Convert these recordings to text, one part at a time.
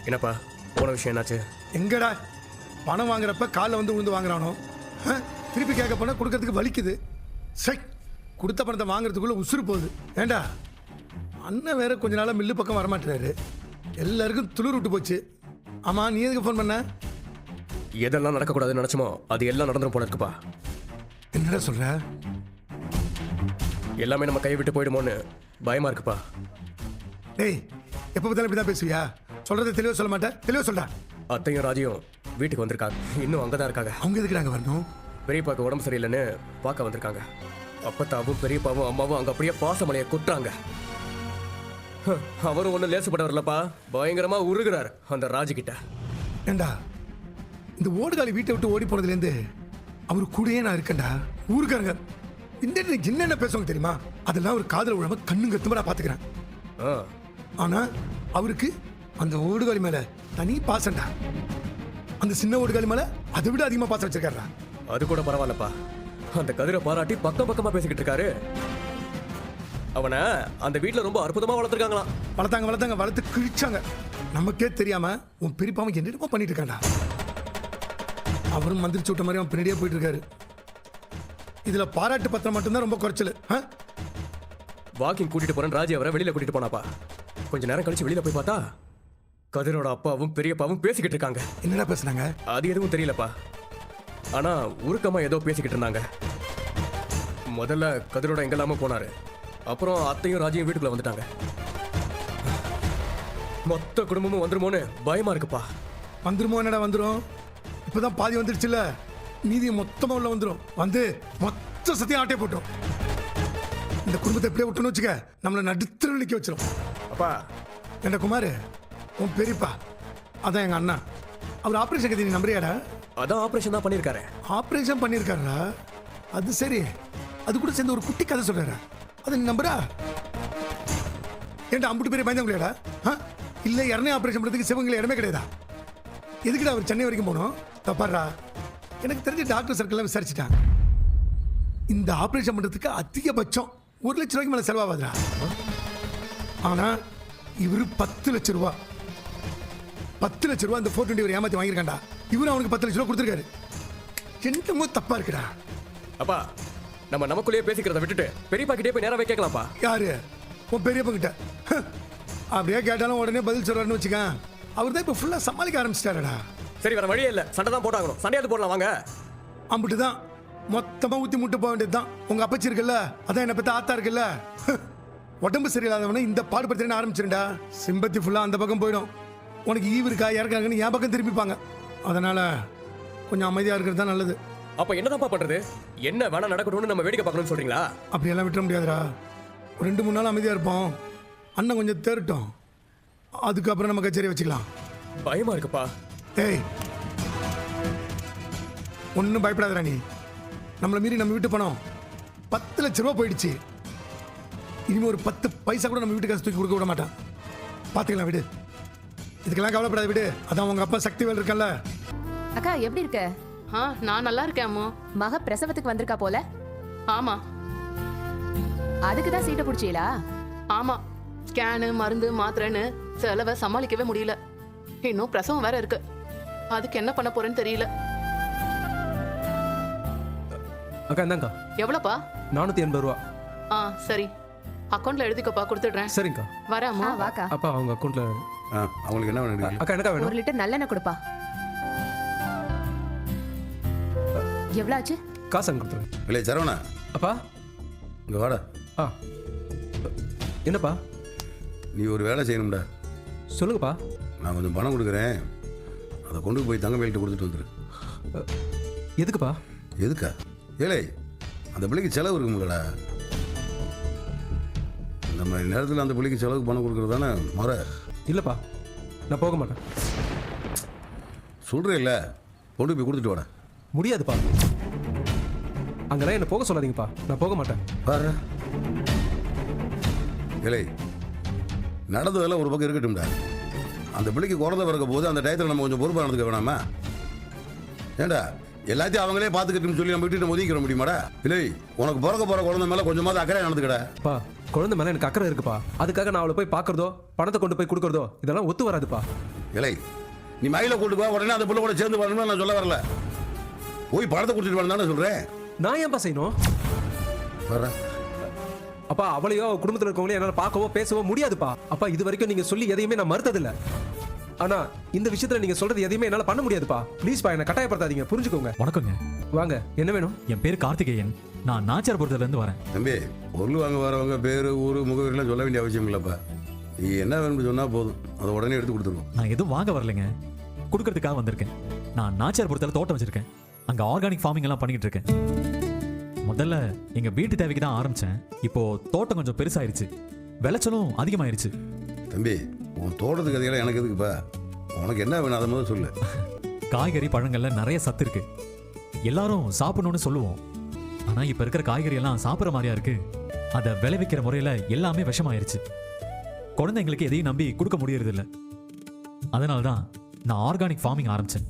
என்னப்பா போன விஷயம் என்னாச்சு? எங்கடா பணம் வாங்குறப்ப காலில் வந்து விழுந்து வாங்குறானோ, திருப்பி கேட்க போனால் கொடுக்கறதுக்கு வலிக்குது. சரி, கொடுத்த பணத்தை வாங்குறதுக்குள்ள உசுறு போகுது. ஏண்டா அண்ணன் வேற கொஞ்ச நாளாக மில்லு பக்கம் வரமாட்டேறாரு. எல்லாருக்கும் துளிர் விட்டு போச்சு. ஆமாம், நீ எதுக்கு ஃபோன் பண்ண? எதெல்லாம் நடக்கக்கூடாதுன்னு நினச்சோமோ அது எல்லாம் நடந்துரும் போல இருக்குப்பா. என்னடா சொல்ற? எல்லாமே நம்ம கையை விட்டு போயிடுமோன்னு பயமா இருக்குப்பா. டேய், எப்போ பார்த்தாலும் இப்படி தான் பேசுவியா? சொல்றதை தெளிவாக சொல்ல மாட்டேன். தெளிவாக சொல்றா. அத்தையும் ராஜியும் வீட்டுக்கு வந்திருக்காங்க. இன்னும் அங்கே தான் இருக்காங்க. அவங்க எதுக்கு நாங்கள் வரணும்? பெரியப்பாக்கு உடம்பு சரியில்லைன்னு பார்க்க வந்திருக்காங்க. அப்பத்தாவும் பெரியப்பாவும் அம்மாவும் அங்கே அப்படியே பாசமலையை கொட்டுறாங்க. அவரும் ஒன்றும் லேசுப்பட்டவர்லப்பா, பயங்கரமா உருகுறாரு அந்த ராஜுகிட்ட. ஏண்டா இந்த ஓடுகாலி வீட்டை விட்டு ஓடி போனதுலேருந்து அவர் கூடயே நான் இருக்கேன்டா. ஊருக்காரங்க இந்த என்னென்ன பேசுவாங்க தெரியுமா? அதெல்லாம் ஒரு காதல் உழம கண்ணுங்க கத்துமா நான் பார்த்துக்கிறேன். ஆனா அவருக்கு அந்த ஓடுகாலி மேல தனி பாசம்டா. அந்த சின்ன ஓடுகாலி மேல அதை விட அதிகமா பாசம் வச்சிருக்காரா. அது கூட பரவாயில்லப்பா, அந்த கதிரை பாராட்டி பக்கம் பக்கமா பேசிக்கிட்டு இருக்காரு. அவனை அந்த வீட்டுல ரொம்ப அற்புதமா வளர்த்துருக்காங்களாம். வளர்த்து கிழிச்சாங்க. நமக்கே தெரியாம உன் பெரியப்பாவும் என்னென்னமோ பண்ணிட்டு இருக்காண்டா. அவரும் மந்திரிச்சு விட்ட மாதிரி அவன் பின்னாடியே போயிட்டு இருக்காரு. இதுல பாராட்டு பத்திரம் மட்டும்தான் ரொம்ப குறைச்சல். வாக்கிங் கூட்டிட்டு போறேன் ராஜி அவரை வெளியில கூட்டிட்டு போனாப்பா. கொஞ்ச நேரம் கழிச்சு வெளியில போய் பார்த்தா கதிரோட அப்பாவும் பெரியப்பாவும் பேசிக்கிட்டு இருக்காங்க. என்னடா பேசுனாங்க? அது எதுவும் தெரியலப்பா, ஆனா உருக்கமா ஏதோ பேசிக்கிட்டு இருந்தாங்க. முதல்ல கதிரோட எங்கெல்லாம போனாரு, அப்புறம் அத்தையும் ராஜியும் வீட்டுக்குள்ள வந்துட்டாங்க. மொத்த குடும்பமும் வந்துருமோன்னு பயமா இருக்குப்பா. வந்துருமோ? என்னடா வந்துரும்? இப்பதான் பாதி வந்துருச்சுல்ல, மீதி மொத்தமா உள்ள வந்துரும். வந்து மொத்த சத்தியம் ஆட்டே போட்டோம். இந்த குடும்பத்தை எப்படியே விட்டுன்னு வச்சுக்க, நம்மளை நடுத்தர நிக்க வச்சிரும். அப்பா, என்ன குமார், உன் பெரியப்பா அதான் எங்க அண்ணா. அவர் ஆபரேஷன் கதை நீ நம்புறியாடா? அதான் ஆபரேஷன் தான் பண்ணிருக்காரு. ஆபரேஷன் பண்ணிருக்காரா? அது சரி, அது கூட சேர்ந்து ஒரு குட்டி கதை சொல்றாரு. அதை நீ நம்புறா? ஏன்டா அம்புட்டு பேரை பயந்தவங்களையாடா? இல்ல யாருனே ஆபரேஷன் பண்றதுக்கு சிவங்களை இடமே கிடையாதா? எதுக்குடா அவர் சென்னை வரைக்கும் போனோம்? தப்பாடுறா. எனக்கு தெரிஞ்ச டாக்டர் சர்க்கிள் விசாரிச்சுட்டான். இந்த ஆபரேஷன் பண்றதுக்கு அதிகபட்சம் 1 லட்சம் ரூபாய்க்கு மேல செலவாகுதுடா. ஆனா இவரு 10 லட்சம் ரூபா 10 லட்சம் ரூபா அந்த 420 ஏமாத்தி வாங்கியிருக்காண்டா. இவரு அவனுக்கு 10 லட்சம் ரூபா கொடுத்துருக்காரு. என்னமோ தப்பா இருக்குடா. அப்பா, நம்ம நமக்குள்ளேயே பேசிக்கிறத விட்டுட்டு பெரியப்பா கிட்டே போய் நேராவே கேட்கலாம்ப்பா. யாரு? உன் பெரியப்பா கிட்ட? அப்படியே கேட்டாலும் உடனே பதில் சொல்றாருன்னு வச்சுக்க. அவர் தான் இப்ப ஃபுல்லா சமாளிக்க ஆரம்பிச்சிட்டாருடா. சரி, வேற வழியே இல்ல, சண்டை தான் போட்டாகணும். சண்டையாவது போடலாம் வாங்க. அம்பிட்டு தான் மொத்தமா ஊத்தி முட்டு போக வேண்டியதுதான். உங்க அப்பச்சி இருக்குல்ல, அதான் என்ன பத்தி ஆத்தா இருக்குல்ல, உடம்பு சரியில்லாதவன இந்த பாடுபடுத்துறேன்னு ஆரம்பிச்சிருண்டா. சிம்பத்தி ஃபுல்லா அந்த பக்கம் போயிடும். உனக்கு ஈவு இருக்கா இறக்காங்கன்னு என் பக்கம் திரும்பிப்பாங்க. அதனால கொஞ்சம் அமைதியா இருக்கிறது தான் நல்லது. அப்ப என்னதான்ப்பா பண்றது? என்ன வேணா நடக்கணும்னு நம்ம வேடிக்கை பார்க்கணும்னு சொல்றீங்களா? அப்படியெல்லாம் விட்டுற முடியாதுடா. ஒரு 2-3 நாள் அமைதியா இருப்போம். அண்ணன் கொஞ்சம் தேறட்டும், அதுக்கப்புறம் நம்ம கச்சேரி வச்சுக்கலாம். பயமா இருக்குப்பா. ஏய், ஒன்றும் பயப்படாதடா. நீ நம்மளை மீறி நம்ம வீட்டு பணம் 10 லட்சம் ரூபா போயிடுச்சு. இனிமே ஒரு 10 பைசா கூட நம்ம வீட்டு காசு தூக்கி கொடுக்க விட மாட்டான். பார்த்துக்கலாம், விடு. இதுக்கெல்லாம் கவலைப்படாத, விடு. அதான் உங்க அப்பா சக்திவேல் இருக்கல்ல. அக்கா எப்படி இருக்க? நான் நல்லா இருக்கேன் அம்மா. மக பிரசவத்துக்கு வந்திருக்கா போல. ஆமா. அதுக்கு தான் சீட்டை பிடிச்சீங்களா? ஆமா, ஸ்கேனு மருந்து மாத்திரைன்னு செலவை சமாளிக்கவே முடியல. இன்னும் பிரசவம் வேற இருக்கு. அதுக்கு என்ன பண்ண போறேன்னு தெரியல. அக்கா இந்தாங்கக்கா. எவ்வளோப்பா? 480 ரூபா. சரி, அக்கௌண்ட்ல எழுதிக்கப்பா, கொடுத்துடுறேன். சரிங்கக்கா. வரேன் அம்மா. வாக்கா. அப்பா அவங்க அக்கௌண்ட்ல. அவங்களுக்கு என்ன வேணும்? அக்கா எனக்கா வேணும்? 1 லிட்டர் நல்லெண்ணெய் கொடுப்பா. எவ்வளவு ஆச்சு? காசு அங்க கொடுத்துருங்க. இல்லை சரவணா, அப்பா இங்கே வாடா. என்னப்பா? நீ ஒரு வேலை செய்யணும்டா. சொல்லுங்கப்பா. நான் கொஞ்சம் பணம் கொடுக்குறேன், அதை கொண்டு போய் தங்கவேல்கிட்ட கொடுத்துட்டு வந்துரு. எதுக்குப்பா? எதுக்கா? ஏழை, அந்த பிள்ளைக்கு செலவு இருக்குங்களா? இந்த மாதிரி நேரத்தில் அந்த பிள்ளைக்கு செலவுக்கு பணம் கொடுக்குறது தானே முறை. இல்லைப்பா, நான் போக மாட்டேன். சொல்கிறேன் இல்லை, கொண்டு போய் கொடுத்துட்டு வாடா. முடியாதுப்பா, அங்கெல்லாம் என்ன போக சொல்லாதீங்கப்பா. நான் போக மாட்டேன். பாரு ஏழை, நடந்ததெல்லாம் ஒரு பக்கம் இருக்கட்டும்டா. அந்த பிள்ளைக்கு குழந்தை பிறக்க போது அந்த டயத்தில் நம்ம கொஞ்சம் பொறுப்பாக நடந்துக்க வேணாமா? ஏண்டா, எல்லாத்தையும் அவங்களே பார்த்துக்கிட்டுன்னு சொல்லி நம்ம விட்டுட்டு ஒதுக்கிற முடியுமாடா? இல்லை, உனக்கு பிறக்க போகிற குழந்தை மேலே கொஞ்சமாவது அக்கறை நடந்துக்கடா. பா குழந்தை மேலே எனக்கு அக்கறை இருக்குப்பா. அதுக்காக நான் அவளை போய் பார்க்கறதோ பணத்தை கொண்டு போய் கொடுக்கறதோ இதெல்லாம் ஒத்து வராதுப்பா. இல்லை, நீ மயில கூட்டு போ, உடனே அந்த பிள்ளை கூட சேர்ந்து வரணும்னு நான் சொல்ல வரல. போய் பணத்தை கொடுத்துட்டு வரணும் தானே சொல்கிறேன். நான் ஏன்பா செய்யணும்? வர அப்பா அவளையோ அவ குடும்பத்தில் இருக்கவங்களையும் என்னால் பார்க்கவோ பேசவோ முடியாதுப்பா. அப்பா இது வரைக்கும் நீங்கள் சொல்லி எதையுமே நான் மறுத்ததில்லை. ஆனா இந்த விஷயத்துல நீங்க சொல்றது எதையுமே என்னால பண்ண முடியாதுப்பா. ப்ளீஸ்ப்பா என்ன கட்டாயப்படுத்தாதீங்க, புரிஞ்சுக்கோங்க. வணக்கங்க. வாங்க, என்ன வேணும்? என் பேர் கார்த்திகேயன். நான் நாச்சியார்புரத்துல இருந்து வரேன். தம்பி, பொருள் வாங்க வரவங்க பேர் ஊர் முகவரிலாம் சொல்ல வேண்டிய அவசியம் இல்லைப்பா. நீ என்ன வேணும்னு சொன்னால் போதும், அதை உடனே எடுத்து கொடுத்துருவோம். நான் எதுவும் வாங்க வரலைங்க, கொடுக்கறதுக்காக வந்திருக்கேன். நான் நாச்சியார்புரத்துல தோட்டம் வச்சிருக்கேன். அங்க ஆர்கானிக் ஃபார்மிங் எல்லாம் பண்ணிட்டு இருக்கேன். முதல்ல எங்க வீட்டு தேவைக்கு தான் ஆரம்பிச்சேன். இப்போ தோட்டம் கொஞ்சம் பெருசாயிருச்சு, விளைச்சலும் அதிகமாயிருச்சு. தம்பி, உன் தோட்டத்து கதையெல்லாம் எனக்கு எதுக்குப்பா? உனக்கு என்ன வேணும் அதை முதல்ல சொல்லு. காய்கறி பழங்கள்ல நிறைய சத்து இருக்கு, எல்லாரும் சாப்பிடணும்னு சொல்லுவோம். ஆனா இப்ப இருக்கிற காய்கறி எல்லாம் சாப்பிட்ற மாதிரியா இருக்கு. அதை விளைவிக்கிற முறையில எல்லாமே விஷமாயிருச்சு. குழந்தைங்களுக்கு எதையும் நம்பி கொடுக்க முடியறது இல்ல. அதனால தான் நான் ஆர்கானிக் ஃபார்மிங் ஆரம்பிச்சேன்.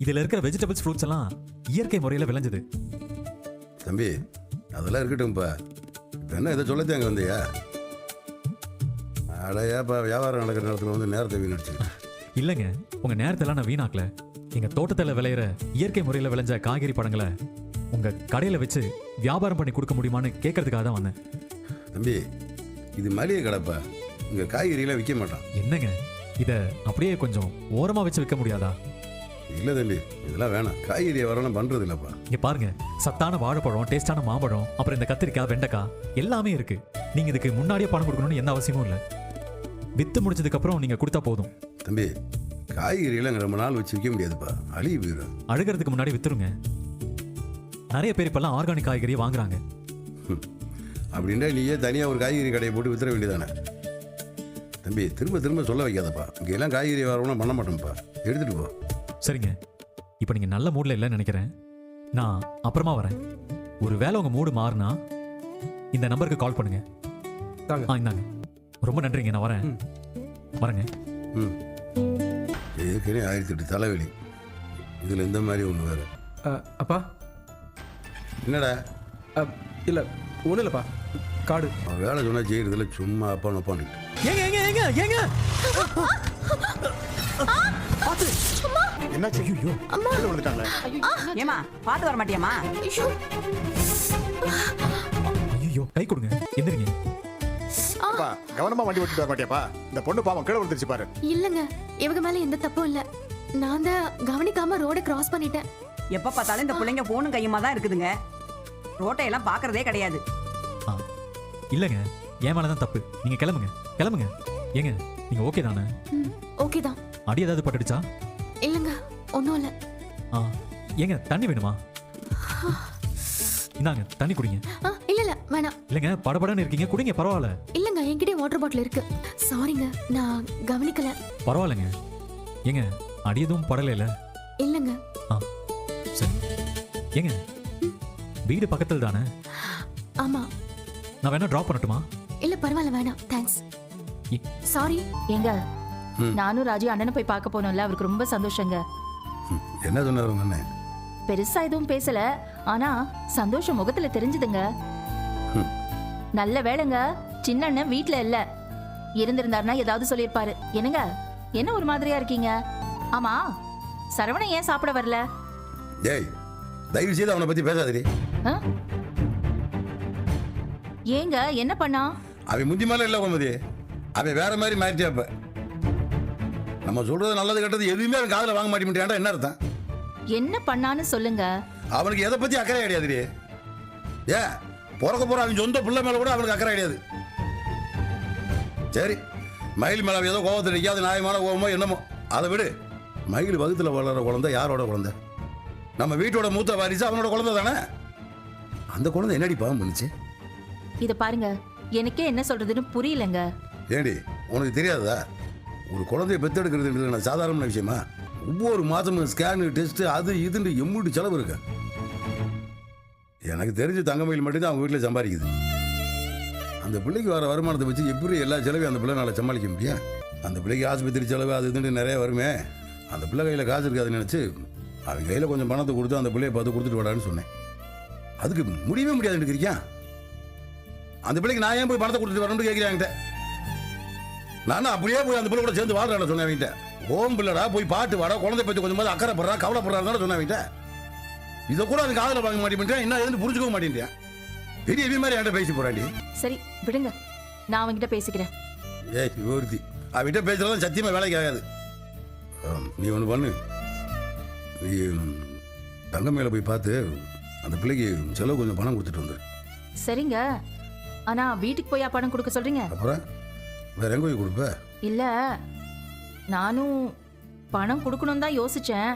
இதுல இருக்கிற வெஜிடபிள்ஸ் ஃப்ரூட்ஸ் எல்லாம் இயற்கை முறையில விளைஞ்சது. தம்பி, அதெல்லாம் இருக்கட்டும்ப்பா. இப்போ என்ன இதை சொல்லத்தே அங்கே வந்தியா? அடையாப்பா, வியாபாரம் நடக்கிற நேரத்தில் வந்து நேரத்தை வீணடிச்சு. இல்லைங்க, உங்க நேரத்தெல்லாம் நான் வீணாக்கல. எங்க தோட்டத்தில் விளையிற இயற்கை முறையில் விளைஞ்ச காய்கறி பழங்களை உங்க கடையில வச்சு வியாபாரம் பண்ணி கொடுக்க முடியுமான்னு கேட்கறதுக்காக தான் வந்தேன். தம்பி, இது மளிகை கடைப்பா, இங்கே காய்கறியெல்லாம் விற்க மாட்டான். என்னங்க, இதை அப்படியே கொஞ்சம் ஓரமா வச்சு விற்க முடியாதா? இல்லை தம்பி, இதெல்லாம் வேணாம். காய்கறியை வரணும் பண்ணுறது இல்லைப்பா. இங்க பாருங்க, சத்தான வாழைப்பழம், டேஸ்டான மாம்பழம், அப்புறம் இந்த கத்திரிக்காய், வெண்டைக்காய் எல்லாமே இருக்கு. நீங்க இதுக்கு முன்னாடியே பணம் கொடுக்கணும்னு எந்த அவசியமும் இல்லை. வித்து முடிச்சதுக்கு அப்புறம் நீங்க கொடுத்தா போதும். தம்பி, காய்கறியெல்லாம் ரொம்ப நாள் வச்சு விற்க முடியாதுப்பா, அழுகி போயிடும். அழுகிறதுக்கு முன்னாடி வித்துருங்க. நிறைய பேர் இப்பெல்லாம் ஆர்கானிக் காய்கறியை வாங்குறாங்க. அப்படின்னா நீயே தனியாக ஒரு காய்கறி கடையை போட்டு வித்துற வேண்டியதானே? தம்பி, திரும்ப திரும்ப சொல்ல வைக்காதப்பா. இங்கே எல்லாம் காய்கறி வரணும்னா பண்ண மாட்டோம்ப்பா, எடுத்துகிட்டு போ. சரிங்க, இப்போ நீங்க நல்ல மூட்ல இல்லைன்னு நினைக்கிறேன். நான் அப்புறமா வரேன். ஒரு வேளை உங்க மூடு மாறினா இந்த நம்பருக்கு கால் பண்ணுங்க. தாங்க. இந்தாங்க. ரொம்ப நன்றிங்க, நான் வரேன். வரேங்க. ம், ஏற்கனவே 1008 தலைவலி, இதில் இந்த மாதிரி ஒன்று வேறு. அப்பா என்னடா? இல்ல ஒன்றும் இல்லைப்பா, காடு. அவன் வேலை சொன்னால் செய்கிறதுல சும்மா அப்பா நப்பான்ட்டு. ஏங்க ஏங்க ஏங்க ஏங்க என்னாச்சு? ஐயோ, கீழே விழுந்துட்டாங்களே. ஏமா பாத்து வர மாட்டியாமா? ஐயோ, கை கொடுங்க, எந்திரிங்க. அப்பா, கவனமா வண்டி ஓட்டிட்டு வர மாட்டியாப்பா? இந்த பொண்ணு பாவம் கீழே விழுந்துருச்சு பாரு. இல்லங்க, இவங்க மேல எந்த தப்பும் இல்ல. நான் தான் கவனிக்காம ரோட கிராஸ் பண்ணிட்டேன். எப்ப பார்த்தாலும் இந்த பிள்ளைங்க போனும் கையுமா தான் இருக்குதுங்க. ரோட்டை எல்லாம் பாக்குறதே கிடையாது. இல்லைங்க, என் மேலதான் தப்பு. நீங்க கிளம்புங்க, கிளம்புங்க. ஏங்க, நீங்க ஓகே தானே? ஓகே தான். அடி ஏதாவது பட்டுடுச்சா? இல்லங்க, ஒன்றும் இல்ல. ஏங்க, தண்ணி வேணுமா? இந்தாங்க, தண்ணி குடிங்க. இல்ல இல்ல வேணாம். இல்லைங்க, படபடன்னு இருக்கீங்க, குடிங்க, பரவாயில்ல. இல்லங்க, என்கிட்ட வாட்டர் பாட்டில் இருக்கு. சாரிங்க, நான் கவனிக்கல. பரவாயில்லைங்க. ஏங்க, அடி எதுவும் படலைல? இல்லங்க. சரி. ஏங்க, வீடு பக்கத்தில் தானே? ஆமா. நான் வேணா டிராப் பண்ணட்டுமா? இல்ல பரவாயில்ல, வேணாம், தேங்க்ஸ். சாரி. எங்க நானும் ராஜி அண்ணனை போய் பார்க்க போனோம்ல, அவருக்கு ரொம்ப சந்தோஷங்க. என்ன சொன்னார் உங்க அண்ணன்? பெருசா எதுவும் பேசல, ஆனா சந்தோஷம் முகத்துல தெரிஞ்சுதுங்க. நல்ல வேளைங்க, சின்ன அண்ணன் வீட்டுல இல்ல. இருந்திருந்தாருன்னா ஏதாவது சொல்லியிருப்பாரு. என்னங்க, என்ன ஒரு மாதிரியா இருக்கீங்க? ஆமா, சரவணன் ஏன் சாப்பிட வரல? ஏய், தயவு செய்து அவனை பத்தி பேசாதீ. ஏங்க, என்ன பண்ணா? அவன் முந்தி மேல இல்ல கோமதி, அவன் வேற மாதிரி மாறிட்டாப்ப. நம்ம சொல்றது நல்லது கெட்டது எதுவுமே அவன் காதுல வாங்க மாட்டேன். என்ன அர்த்தம்? என்ன பண்ணான்னு சொல்லுங்க. அவனுக்கு எதை பத்தி அக்கறை கிடையாது. ஏன் பிறக்க போற அவன் சொந்த பிள்ளை மேல கூட அவனுக்கு அக்கறை கிடையாது. சரி, மயில் மேல ஏதோ கோபத்தில் நிற்காது, நியாயமான கோபமோ என்னமோ, அதை விடு. மயில் வகுத்துல வளர்ற குழந்தை யாரோட குழந்தை? நம்ம வீட்டோட மூத்த வாரிசு அவனோட குழந்தை தானே. அந்த குழந்தை என்னடி பாவம் பண்ணுச்சு? இத பாருங்க, எனக்கே என்ன சொல்றதுன்னு புரியலங்க. ஏடி, உனக்கு தெரியாதா? ஒரு குழந்தைய பெத்தெடுக்கிறது சாதாரண விஷயமா? ஒவ்வொரு மாதமும் ஸ்கேனு, டெஸ்ட், அது இதுன்னு எம்மூட்டு செலவு இருக்கு. எனக்கு தெரிஞ்சு தங்கமயில் மட்டும்தான் அவங்க வீட்டில் சம்பாதிக்குது. அந்த பிள்ளைக்கு வர வருமானத்தை வச்சு எப்படி எல்லா செலவையும் அந்த பிள்ளைனால சமாளிக்க முடியும்? அந்த பிள்ளைக்கு ஆஸ்பத்திரி செலவு அது இதுன்னு நிறைய வருமே. அந்த பிள்ளை கையில் காசு இருக்காதுன்னு நினச்சி அவன் கையில் கொஞ்சம் பணத்தை கொடுத்து அந்த பிள்ளையை பார்த்து கொடுத்துட்டு வாடான்னு சொன்னேன். அதுக்கு முடியவே முடியாதுன்னு இருக்கிறியா? அந்த பிள்ளைக்கு நான் ஏன் போய் பணத்தை கொடுத்துட்டு வரணும்னு கேட்குறேன். நானும் அப்படியே போய் அந்த பிள்ளை கூட சேர்ந்து வாழ்றேன் சொன்னேன் அவன்கிட்ட. ஓம் பிள்ளடா போய் பாட்டு வாடா, குழந்தை பற்றி கொஞ்சம் போது அக்கறைப்படுறா கவலைப்படுறான்னு சொன்னேன் அவன்கிட்ட. இதை கூட அதுக்கு காதில் வாங்க மாட்டேன், என்ன எதுன்னு புரிஞ்சுக்க மாட்டேன். பெரிய எவி மாதிரி என்கிட்ட பேசி போறாண்டி. சரி விடுங்க, நான் அவன்கிட்ட பேசிக்கிறேன். ஏய் ஒருத்தி அவன்கிட்ட பேசுறதும் சத்தியமா வேலைக்கு ஆகாது. நீ ஒன்று பண்ணு, நீ தங்கம் மேலே போய் பார்த்து அந்த பிள்ளைக்கு செலவு கொஞ்சம் பணம் கொடுத்துட்டு வந்துரு. சரிங்க, ஆனா வீட்டுக்கு போய் பணம் கொடுக்க சொல்றீங்க? அப்புறம் வேற எங்க போய் கொடுப்ப? இல்ல, நானும் பணம் கொடுக்கணும் தான் யோசிச்சேன்.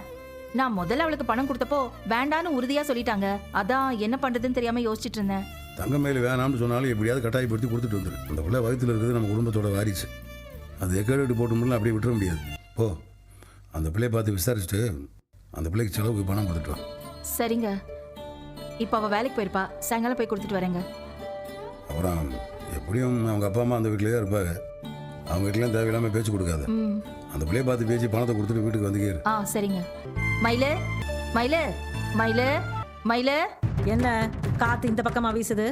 நான் முதல்ல அவளுக்கு பணம் கொடுத்தப்போ வேண்டான்னு உறுதியா சொல்லிட்டாங்க. அதான் என்ன பண்றதுன்னு தெரியாம யோசிச்சுட்டு இருந்தேன். தங்கம் மேலே வேணாம்னு சொன்னாலும் எப்படியாவது கட்டாயப்படுத்தி கொடுத்துட்டு வந்துரு. அந்த பிள்ளை வயிற்றுல இருக்குது நம்ம குடும்பத்தோட வாரிசு. அது எக்கேடு போட்டு அப்படியே விட்டுற முடியாது. போ அந்த பிள்ளையை பார்த்து விசாரிச்சுட்டு அந்த பிள்ளைக்கு செலவுக்கு பணம் கொடுத்துட்டு வா. சரிங்க, இப்போ அவ வேலைக்கு போயிருப்பா, சாயங்காலம் போய் கொடுத்துட்டு வரேங்க. அப்புறம் எப்படியும் அவங்க அப்பா அம்மா அந்த வீட்டிலேயே இருப்பாங்க. அவங்க வீட்டிலாம் தேவையில்லாமல் பேச்சு கொடுக்காது. அந்த பிள்ளையை பார்த்து பேசி பணத்தை கொடுத்துட்டு வீட்டுக்கு வந்துக்கேரு. சரிங்க. மயிலு மயிலு மயிலு மயிலு, என்ன காத்து இந்த பக்கமா வீசுது?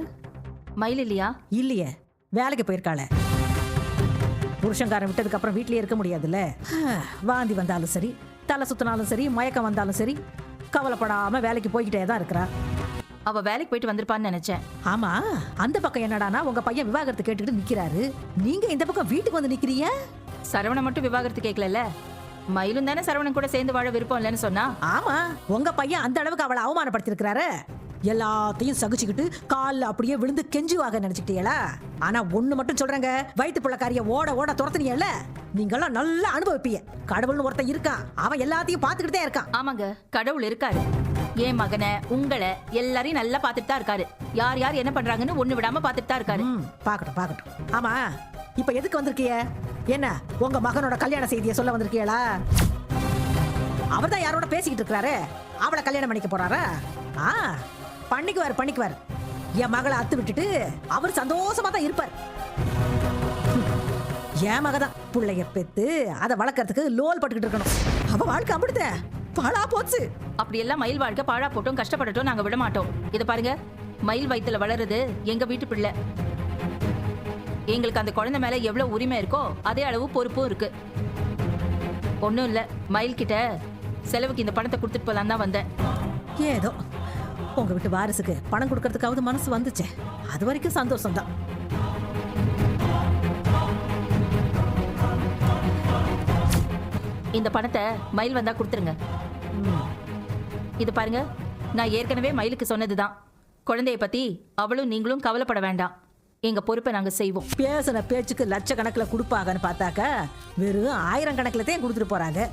மயில் இல்லையா? இல்லையே, வேலைக்கு போயிருக்காளே. புருஷங்காரன் விட்டதுக்கு அப்புறம் வீட்லயே இருக்க முடியாதுல்ல. வாந்தி வந்தாலும் சரி, தலை சுத்தினாலும் சரி, மயக்கம் வந்தாலும் சரி, கவலைப்படாம வேலைக்கு போய்கிட்டே தான் இருக்கிறா. அவ வேலைக்கு போயிட்டு வந்திருப்பான்னு நினைச்சேன். ஆமா, அந்த பக்கம் என்னடானா உங்க பையன் விவாகரத்து கேட்டுக்கிட்டு நிக்கிறாரு, நீங்க இந்த பக்கம் வீட்டுக்கு வந்து நிக்கிறீங்க. சரவண மட்டும் விவாகரத்து கேட்கல, மயிலும் தானே சரவணன் கூட சேர்ந்து வாழ விருப்பம் இல்லைன்னு சொன்னா. ஆமா, உங்க பையன் அந்த அளவுக்கு அவளை அவமானப்படுத்திருக்கிறாரு. எல்லாத்தையும் சகிச்சுக்கிட்டு காலில் அப்படியே விழுந்து கெஞ்சுவாக நினைச்சுக்கிட்டீங்களா? ஆனா ஒண்ணு மட்டும் சொல்றேங்க, வயிற்று பிள்ளைக்காரிய ஓட ஓட துரத்துனீங்கல்ல, நீங்கெல்லாம் நல்லா அனுபவிப்பீங்க. கடவுள்னு ஒருத்தன் இருக்கான், அவன் எல்லாத்தையும் பார்த்துக்கிட்டே இருக்கான். ஆமாங்க, கடவுள் இருக்காரு. என் மகனை உங்களை எல்லாரையும் நல்லா பார்த்துட்டு தான் இருக்காரு. யார் யார் என்ன பண்றாங்கன்னு ஒண்ணு விடாம பார்த்துட்டு தான் இருக்காரு. பாக்கட்டும் பாக்கட்டும். ஆமா, இப்ப எதுக்கு வந்திருக்கிய? என்ன உங்க மகனோட கல்யாண செய்தியை சொல்ல வந்திருக்கீங்களா? அவர்தான் யாரோட பேசிக்கிட்டு இருக்கிறாரு, அவளை கல்யாணம் பண்ணிக்க போறாரா? பண்ணிக்குவார். என் மகளை அத்து விட்டுட்டு அவர் சந்தோஷமா தான் இருப்பார். என் மகதான் பிள்ளைய பெத்து அதை வளர்க்கறதுக்கு லோல் பட்டுக்கிட்டு இருக்கணும். அவ வாழ்க்கை அப்படித்த பாழா போச்சு. அப்படி எல்லாம் மயில் வாழ்க்கை பாழா போட்டும் கஷ்டப்படட்டும் நாங்க விட மாட்டோம். இத பாருங்க, மயில் வயித்துல வளருது எங்க வீட்டு பிள்ளை. எங்களுக்கு அந்த குழந்தை மேல எவ்வளவு உரிமை இருக்கோ அதே அளவு பொறுப்பும் இருக்கு. ஒண்ணும் இல்ல, மயில் கிட்ட செலவுக்கு இந்த பணத்தை கொடுத்துட்டு போலாம் தான் வந்தேன். ஏதோ உங்க வீட்டு வாரிசுக்கு பணம் கொடுக்கறதுக்காவது மனசு வந்துச்சே, அது வரைக்கும் சந்தோஷம் தான். இந்த பணத்தை மயில் வந்தா கொடுத்துருங்க. இது பாருங்க, நான் ஏற்கனவே மயிலுக்கு சொன்னதுதான். குழந்தைய பத்தி அவளும் நீங்களும் கவலைப்பட வேண்டாம். எங்க பொறுப்பை நாங்க செய்வோம். பேசின பேச்சுக்கு லட்சக்கணக்கில் கொடுப்பாங்கன்னு பார்த்தாக்க வெறும் 1000 கணக்கில் தான் கொடுத்துட்டு போறாங்க.